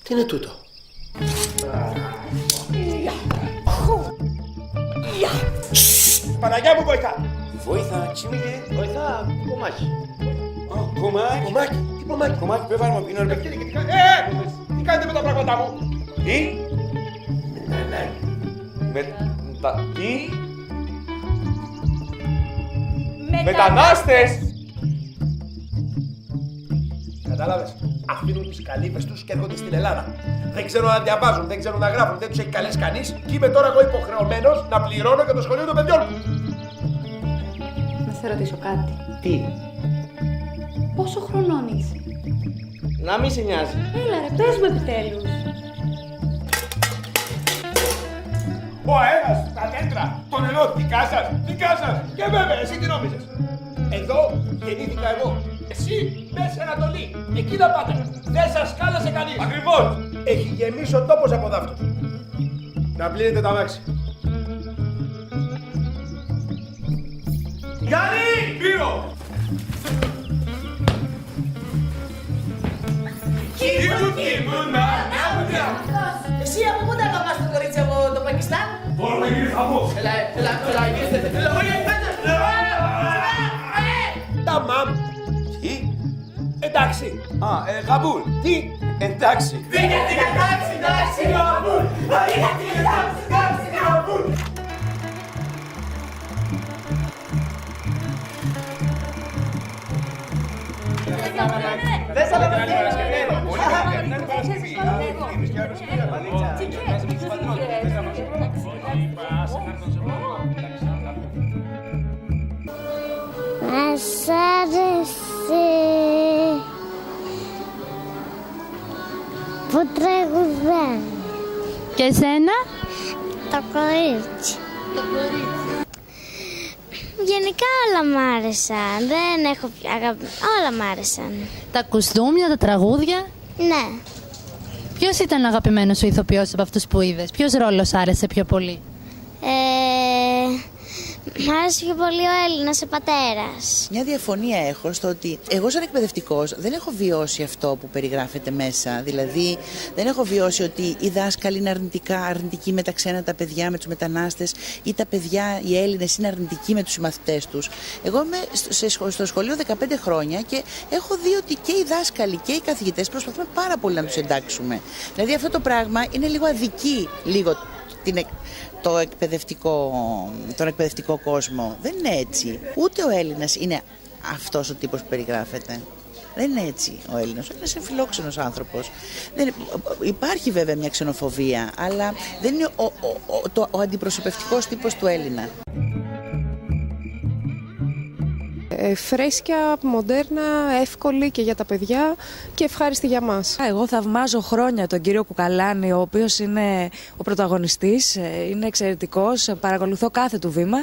Τι είναι τούτο? Παναγιά μου, βοηθά! Βοήθα, τσιμίγε. Βοηθά, κομμάκι. Κομμάκι. Κομμάκι, τι κομμάκι? Κομμάκι, πε βάλουμε πίνω ρε. Τι κάνετε με τα πράγματά μου? Τι? Τι? Μετανάστες! Κατάλαβες, αφήνουν τις καλύβες τους και έρχονται στην Ελλάδα. Δεν ξέρουν να διαβάζουν, δεν ξέρουν να γράφουν, δεν τους έχει καλέσει κανείς και είμαι τώρα εγώ υποχρεωμένος να πληρώνω για το σχολείο των παιδιών μου. Να σε ρωτήσω κάτι. Τι? Πόσο χρονών είσαι? Να μη σε νοιάζει. Έλα ρε, πες μου επιτέλους. Ο αέρας, τα δέντρα, το νερό, δικά σας. Και βέβαια, εσύ τι νόμιζες? Εδώ γεννήθηκα εγώ. Εσύ, Μέση Ανατολή. Εκεί να πάτε. Δεν σας κάλασε κανείς. Ακριβώς. Έχει γεμίσει ο τόπος από δάφτους. Να πλύνετε τα αμάξι. Γιάννη! Πύρο! Κίμουν, Εσύ από πού τα αγαπάς το κορίτσι από το Πακιστάν? Μπορώ να γίνει χαμός. Έλα, γυρίζετε. Τα μαμ. Τι? Εντάξει. Γαμπούλ. Τι? Εντάξει. Δεν θα λέγαμε Μας άρεσε που τραγουδάνε. Και εσένα? Το κορίτσι. Γενικά όλα μ' άρεσαν. Δεν έχω όλα μ' άρεσαν. Τα κουστούμια, τα τραγούδια. Ναι. Ποιος ήταν ο αγαπημένος σου ηθοποιός από αυτούς που είδες? Ποιος ρόλος άρεσε πιο πολύ? Μ' άρεσε πιο πολύ ο Έλληνας ο πατέρας. Μια διαφωνία έχω στο ότι εγώ σαν εκπαιδευτικός δεν έχω βιώσει αυτό που περιγράφεται μέσα. Δηλαδή δεν έχω βιώσει ότι οι δάσκαλοι είναι αρνητικοί με τα ξένα τα παιδιά, με τους μετανάστες, ή τα παιδιά, οι Έλληνες, είναι αρνητικοί με τους συμμαθητές τους. Εγώ είμαι στο σχολείο 15 χρόνια και έχω δει ότι και οι δάσκαλοι και οι καθηγητές προσπαθούμε πάρα πολύ να τους εντάξουμε. Δηλαδή αυτό το πράγμα είναι λίγο αδική, τον εκπαιδευτικό κόσμο. Δεν είναι έτσι. Ούτε ο Έλληνας είναι αυτός ο τύπος που περιγράφεται. Δεν είναι έτσι ο Έλληνας. Ο Έλληνας είναι φιλόξενος άνθρωπος. Υπάρχει βέβαια μια ξενοφοβία, αλλά δεν είναι ο αντιπροσωπευτικός τύπος του Έλληνα. Φρέσκια, μοντέρνα, εύκολη και για τα παιδιά και ευχάριστη για μας. Εγώ θαυμάζω χρόνια τον κύριο Κουκαλάνη, ο οποίος είναι ο πρωταγωνιστής, είναι εξαιρετικός, παρακολουθώ κάθε του βήμα.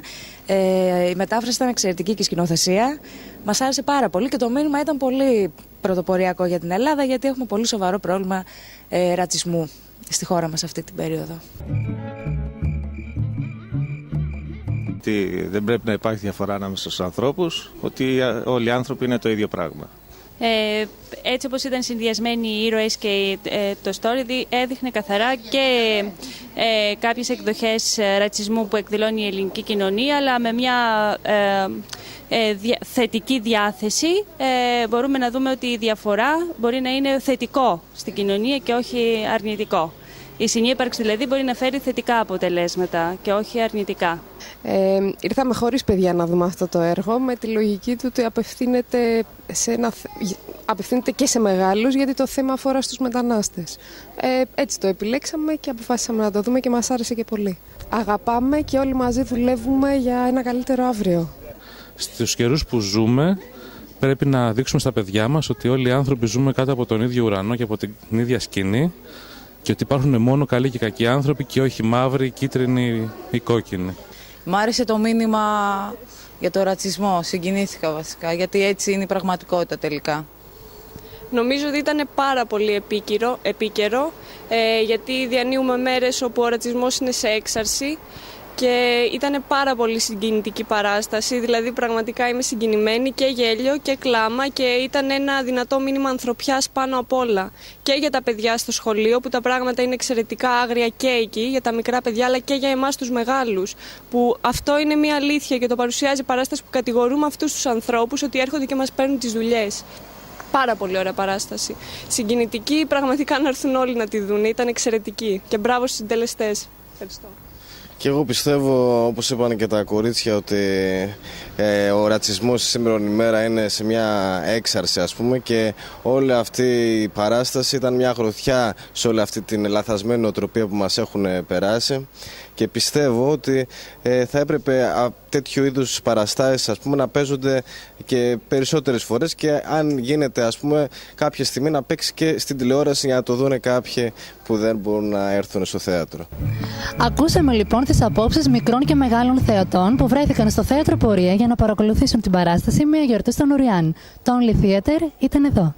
Η μετάφραση ήταν εξαιρετική και η σκηνοθεσία. Μας άρεσε πάρα πολύ και το μήνυμα ήταν πολύ πρωτοποριακό για την Ελλάδα, γιατί έχουμε πολύ σοβαρό πρόβλημα ρατσισμού στη χώρα μας αυτή την περίοδο. Ότι δεν πρέπει να υπάρχει διαφορά ανάμεσα στους ανθρώπους, ότι όλοι οι άνθρωποι είναι το ίδιο πράγμα. Έτσι όπως ήταν συνδυασμένοι οι ήρωες και το story έδειχνε καθαρά και κάποιες εκδοχές ρατσισμού που εκδηλώνει η ελληνική κοινωνία, αλλά με μια θετική διάθεση μπορούμε να δούμε ότι η διαφορά μπορεί να είναι θετικό στην κοινωνία και όχι αρνητικό. Η συνύπαρξη δηλαδή μπορεί να φέρει θετικά αποτελέσματα και όχι αρνητικά. Ήρθαμε χωρίς παιδιά να δούμε αυτό το έργο, με τη λογική του ότι απευθύνεται και σε μεγάλους, γιατί το θέμα αφορά στους μετανάστες. Έτσι το επιλέξαμε και αποφάσισαμε να το δούμε και μας άρεσε και πολύ. Αγαπάμε και όλοι μαζί δουλεύουμε για ένα καλύτερο αύριο. Στους καιρούς που ζούμε πρέπει να δείξουμε στα παιδιά μας ότι όλοι οι άνθρωποι ζούμε κάτω από τον ίδιο ουρανό και από την ίδια σκηνή, και ότι υπάρχουν μόνο καλοί και κακοί άνθρωποι και όχι μαύροι, κίτρινοι ή κόκκινοι. Μ' άρεσε το μήνυμα για το ρατσισμό, συγκινήθηκα βασικά, γιατί έτσι είναι η πραγματικότητα τελικά. Νομίζω ότι ήταν πάρα πολύ επίκαιρο, γιατί διανύουμε μέρες όπου ο ρατσισμός είναι σε έξαρση και ήταν πάρα πολύ συγκινητική παράσταση, δηλαδή πραγματικά είμαι συγκινημένη, και γέλιο και κλάμα, και ήταν ένα δυνατό μήνυμα ανθρωπιάς πάνω απ' όλα. Και για τα παιδιά στο σχολείο, που τα πράγματα είναι εξαιρετικά άγρια και εκεί, για τα μικρά παιδιά, αλλά και για εμάς τους μεγάλους, που αυτό είναι μια αλήθεια και το παρουσιάζει η παράσταση, που κατηγορούμε αυτούς τους ανθρώπους ότι έρχονται και μας παίρνουν τις δουλειές. Πάρα πολύ ωραία παράσταση. Συγκινητική, πραγματικά να έρθουν όλοι να τη δουν. Ήταν εξαιρετική. Και μπράβο στους συντελεστές. Ευχαριστώ. Και εγώ πιστεύω, όπως είπαν και τα κορίτσια, ότι ο ρατσισμός σήμερα ημέρα είναι σε μια έξαρση, ας πούμε, και όλη αυτή η παράσταση ήταν μια γροθιά σε όλη αυτή την λαθασμένη νοοτροπία που μας έχουν περάσει, και πιστεύω ότι θα έπρεπε τέτοιου είδους παραστάσεις, ας πούμε, να παίζονται και περισσότερες φορές, και αν γίνεται, ας πούμε, κάποια στιγμή να παίξει και στην τηλεόραση για να το δουν κάποιοι που δεν μπορούν να έρθουν στο θέατρο. Ακούσαμε λοιπόν τις απόψεις μικρών και μεγάλων θεατών που βρέθηκαν στο Θέατρο Πορεία για να παρακολουθήσουν την παράσταση «Μια γιορτή στον Ουριάν». Το Only Theater ήταν εδώ.